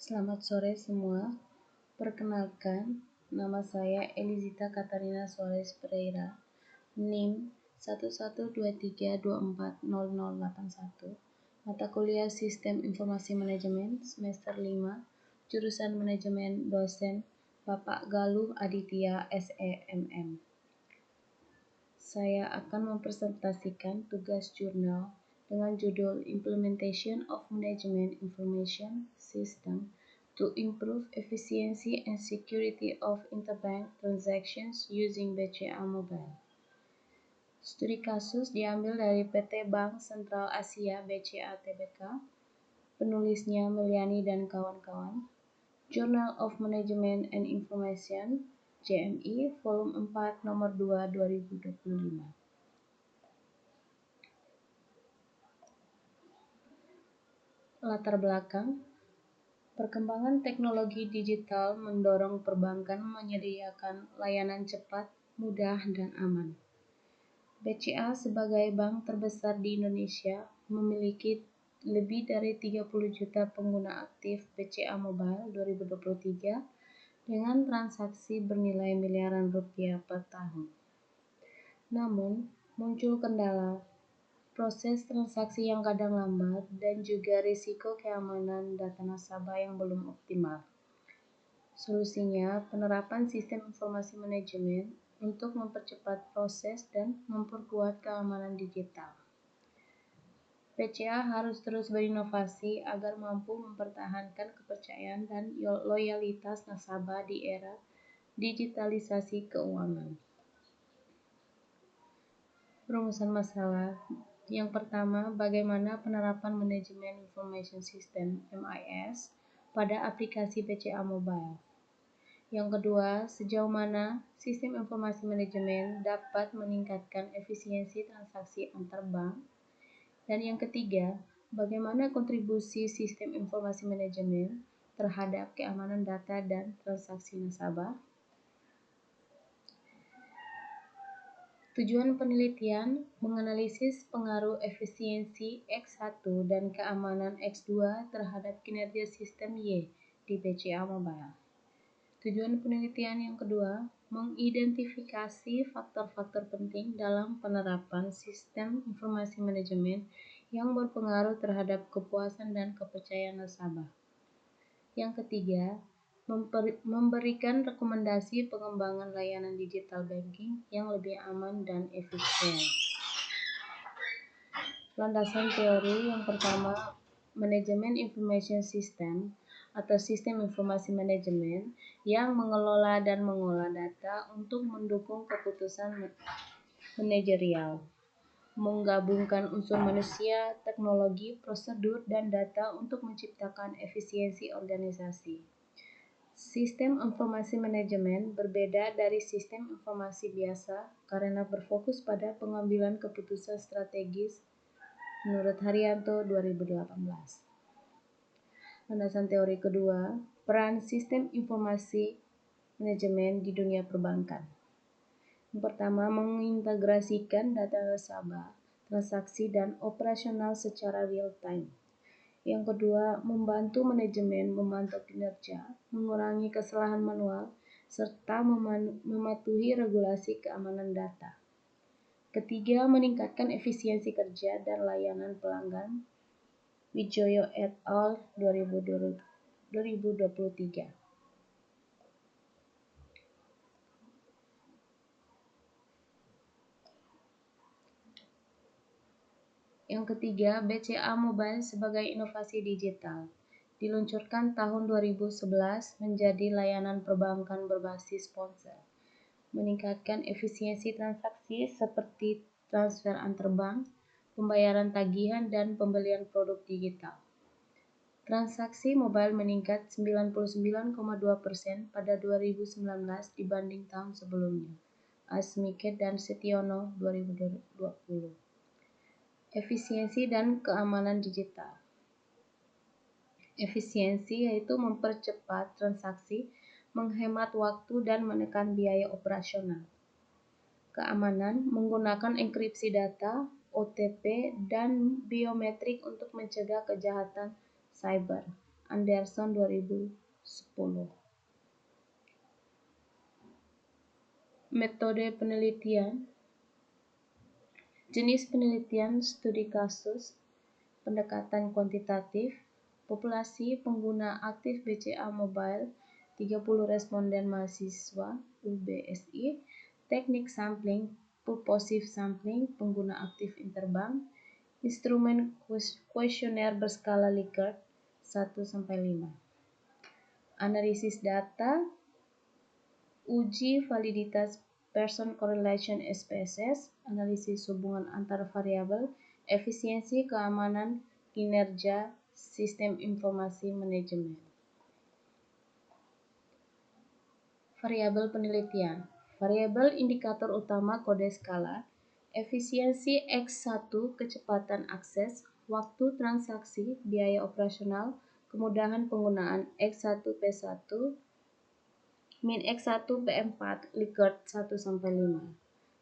Selamat sore semua. Perkenalkan, nama saya Elizita Katarina Suarez Pereira, NIM 1123240081, mata kuliah Sistem Informasi Manajemen, semester 5, jurusan Manajemen, dosen Bapak Galuh Aditya SEMM. Saya akan mempresentasikan tugas jurnal dengan judul Implementation of Management Information System to Improve Efficiency and Security of Interbank Transactions Using BCA Mobile. Studi kasus diambil dari PT Bank Sentral Asia BCA Tbk, penulisnya Meliani dan kawan-kawan, Journal of Management and Information, JMI, volume 4, nomor 2, 2025. Latar belakang, perkembangan teknologi digital mendorong perbankan menyediakan layanan cepat, mudah, dan aman. BCA sebagai bank terbesar di Indonesia memiliki lebih dari 30 juta pengguna aktif BCA Mobile 2023 dengan transaksi bernilai miliaran rupiah per tahun. Namun, muncul kendala, proses transaksi yang kadang lambat, dan juga risiko keamanan data nasabah yang belum optimal. Solusinya, penerapan sistem informasi manajemen untuk mempercepat proses dan memperkuat keamanan digital. BCA harus terus berinovasi agar mampu mempertahankan kepercayaan dan loyalitas nasabah di era digitalisasi keuangan. Rumusan masalah. Yang pertama, bagaimana penerapan Manajemen Information System (MIS) pada aplikasi BCA Mobile. Yang kedua, sejauh mana sistem informasi manajemen dapat meningkatkan efisiensi transaksi antar bank. Dan yang ketiga, bagaimana kontribusi sistem informasi manajemen terhadap keamanan data dan transaksi nasabah. Tujuan penelitian menganalisis pengaruh efisiensi X1 dan keamanan X2 terhadap kinerja sistem Y di BCA Mobile. Tujuan penelitian yang kedua, mengidentifikasi faktor-faktor penting dalam penerapan sistem informasi manajemen yang berpengaruh terhadap kepuasan dan kepercayaan nasabah. Yang ketiga, memberikan rekomendasi pengembangan layanan digital banking yang lebih aman dan efisien. Landasan teori yang pertama, Manajemen Information System atau sistem informasi manajemen yang mengelola dan mengolah data untuk mendukung keputusan manajerial, menggabungkan unsur manusia, teknologi, prosedur, dan data untuk menciptakan efisiensi organisasi. Sistem informasi manajemen berbeda dari sistem informasi biasa karena berfokus pada pengambilan keputusan strategis menurut Haryanto 2018. Landasan teori kedua, peran sistem informasi manajemen di dunia perbankan. Yang pertama, mengintegrasikan data nasabah, transaksi, dan operasional secara real time. Yang kedua, membantu manajemen memantau kinerja, mengurangi kesalahan manual, serta mematuhi regulasi keamanan data. Ketiga, meningkatkan efisiensi kerja dan layanan pelanggan. Wijoyo et al. 2023. Yang ketiga, BCA Mobile sebagai inovasi digital. Diluncurkan tahun 2011 menjadi layanan perbankan berbasis ponsel. Meningkatkan efisiensi transaksi seperti transfer antar bank, pembayaran tagihan, dan pembelian produk digital. Transaksi mobile meningkat 99,2% pada 2019 dibanding tahun sebelumnya. Asmike dan Setiono 2020. Efisiensi dan keamanan digital. Efisiensi yaitu mempercepat transaksi, menghemat waktu, dan menekan biaya operasional. Keamanan menggunakan enkripsi data, OTP, dan biometrik untuk mencegah kejahatan cyber. Anderson 2010. Metode penelitian, jenis penelitian studi kasus, pendekatan kuantitatif, populasi pengguna aktif BCA Mobile, 30 responden mahasiswa UBSI, teknik sampling, purposive sampling, pengguna aktif interbank, instrumen kuesioner berskala Likert 1-5. Analisis data, uji validitas Person Correlation SPSS, analisis hubungan antar variabel, efisiensi, keamanan, kinerja sistem informasi manajemen. Variabel penelitian, variabel indikator utama kode skala, efisiensi X1 kecepatan akses, waktu transaksi, biaya operasional, kemudahan penggunaan X1 P1, min X1 P4 Likert 1-5.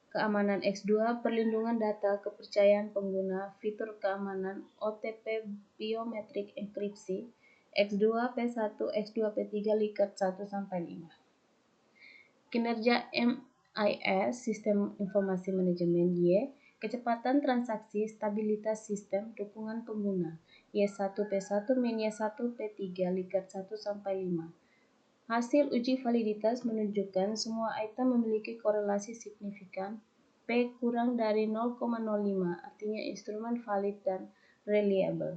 Keamanan X2 perlindungan data, kepercayaan pengguna, fitur keamanan, OTP biometrik enkripsi, X2 P1 X2 P3 Likert 1-5. Kinerja MIS sistem informasi manajemen Y, kecepatan transaksi, stabilitas sistem, dukungan pengguna, Y1 P1 min Y1 P3 Likert 1-5. Hasil uji validitas menunjukkan semua item memiliki korelasi signifikan P kurang dari 0,05, artinya instrumen valid dan reliable.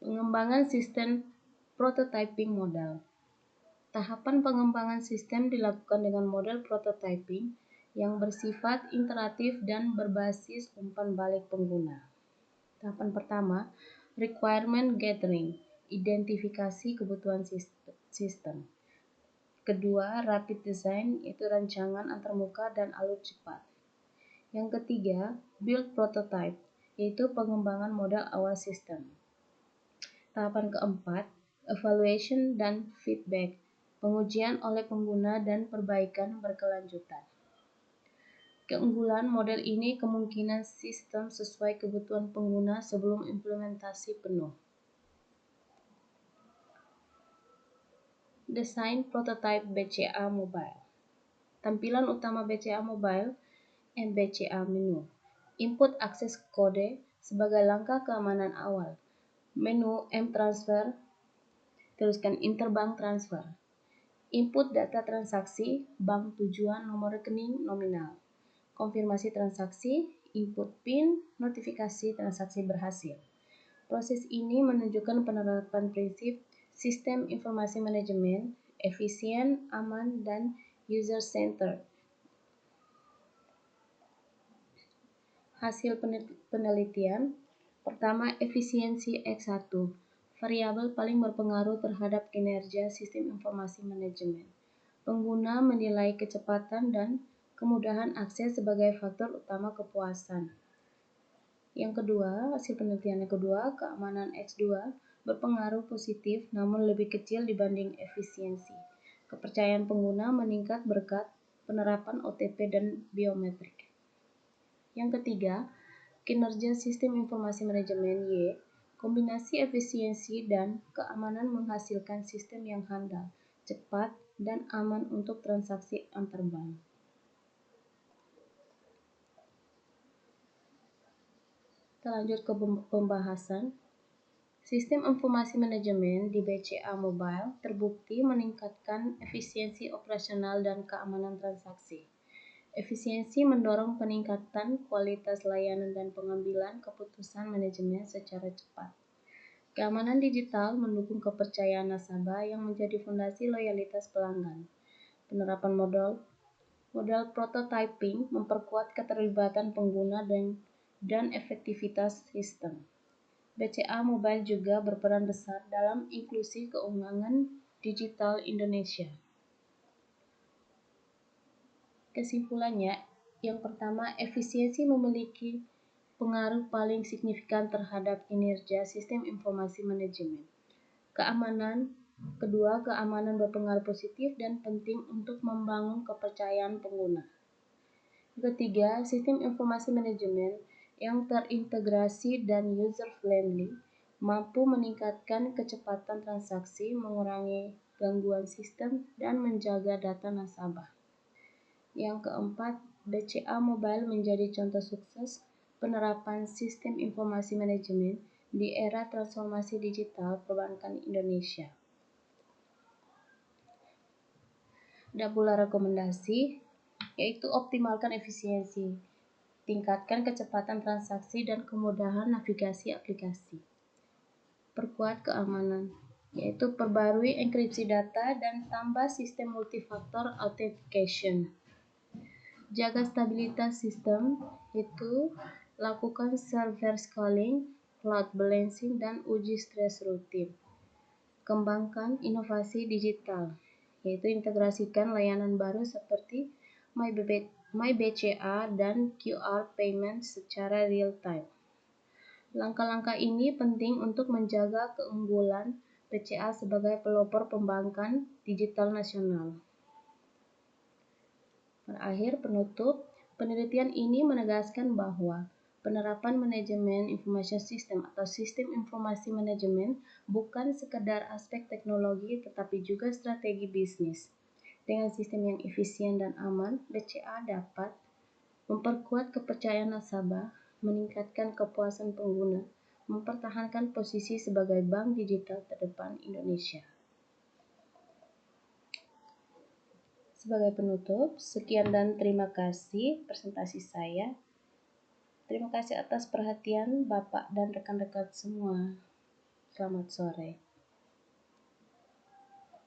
Pengembangan sistem prototyping model. Tahapan pengembangan sistem dilakukan dengan model prototyping yang bersifat iteratif dan berbasis umpan balik pengguna. Tahapan pertama, requirement gathering, identifikasi kebutuhan sistem. Kedua, rapid design, yaitu rancangan antarmuka dan alur cepat. Yang ketiga, build prototype, yaitu pengembangan model awal sistem. Tahapan keempat, evaluation dan feedback, pengujian oleh pengguna dan perbaikan berkelanjutan. Keunggulan model ini kemungkinan sistem sesuai kebutuhan pengguna sebelum implementasi penuh. Desain prototipe BCA Mobile. Tampilan utama BCA Mobile, MBCA menu. Input akses kode sebagai langkah keamanan awal. Menu M-Transfer, teruskan interbank transfer. Input data transaksi, bank tujuan, nomor rekening, nominal. Konfirmasi transaksi, input PIN, notifikasi transaksi berhasil. Proses ini menunjukkan penerapan prinsip sistem informasi manajemen, efisien, aman, dan user-centered. Hasil penelitian, pertama, efisiensi X1, variabel paling berpengaruh terhadap kinerja sistem informasi manajemen. Pengguna menilai kecepatan dan kemudahan akses sebagai faktor utama kepuasan. Yang kedua, hasil penelitian yang kedua, keamanan X2 berpengaruh positif namun lebih kecil dibanding efisiensi. Kepercayaan pengguna meningkat berkat penerapan OTP dan biometrik. Yang ketiga, kinerja sistem informasi manajemen Y, kombinasi efisiensi dan keamanan menghasilkan sistem yang handal, cepat, dan aman untuk transaksi antar bank. Kita lanjut ke pembahasan. Sistem informasi manajemen di BCA Mobile terbukti meningkatkan efisiensi operasional dan keamanan transaksi. Efisiensi mendorong peningkatan kualitas layanan dan pengambilan keputusan manajemen secara cepat. Keamanan digital mendukung kepercayaan nasabah yang menjadi fondasi loyalitas pelanggan. Penerapan model prototyping memperkuat keterlibatan pengguna dan efektivitas sistem. BCA Mobile juga berperan besar dalam inklusi keuangan digital Indonesia. Kesimpulannya, yang pertama, efisiensi memiliki pengaruh paling signifikan terhadap kinerja sistem informasi manajemen. Kedua, keamanan berpengaruh positif dan penting untuk membangun kepercayaan pengguna. Ketiga, sistem informasi manajemen yang terintegrasi dan user-friendly mampu meningkatkan kecepatan transaksi, mengurangi gangguan sistem, dan menjaga data nasabah. Yang keempat, BCA Mobile menjadi contoh sukses penerapan sistem informasi manajemen di era transformasi digital perbankan Indonesia. Ada pula rekomendasi, yaitu optimalkan efisiensi, tingkatkan kecepatan transaksi dan kemudahan navigasi aplikasi. Perkuat keamanan, yaitu perbarui enkripsi data dan tambah sistem multifaktor authentication. Jaga stabilitas sistem, yaitu lakukan server scaling, load balancing, dan uji stres rutin. Kembangkan inovasi digital, yaitu integrasikan layanan baru seperti MyBCA dan QR payment secara real time. Langkah-langkah ini penting untuk menjaga keunggulan BCA sebagai pelopor perbankan digital nasional. Terakhir, penutup, penelitian ini menegaskan bahwa penerapan manajemen information system atau sistem informasi manajemen bukan sekedar aspek teknologi tetapi juga strategi bisnis. Dengan sistem yang efisien dan aman, BCA dapat memperkuat kepercayaan nasabah, meningkatkan kepuasan pengguna, mempertahankan posisi sebagai bank digital terdepan Indonesia. Sebagai penutup, sekian dan terima kasih presentasi saya. Terima kasih atas perhatian Bapak dan rekan-rekan semua. Selamat sore.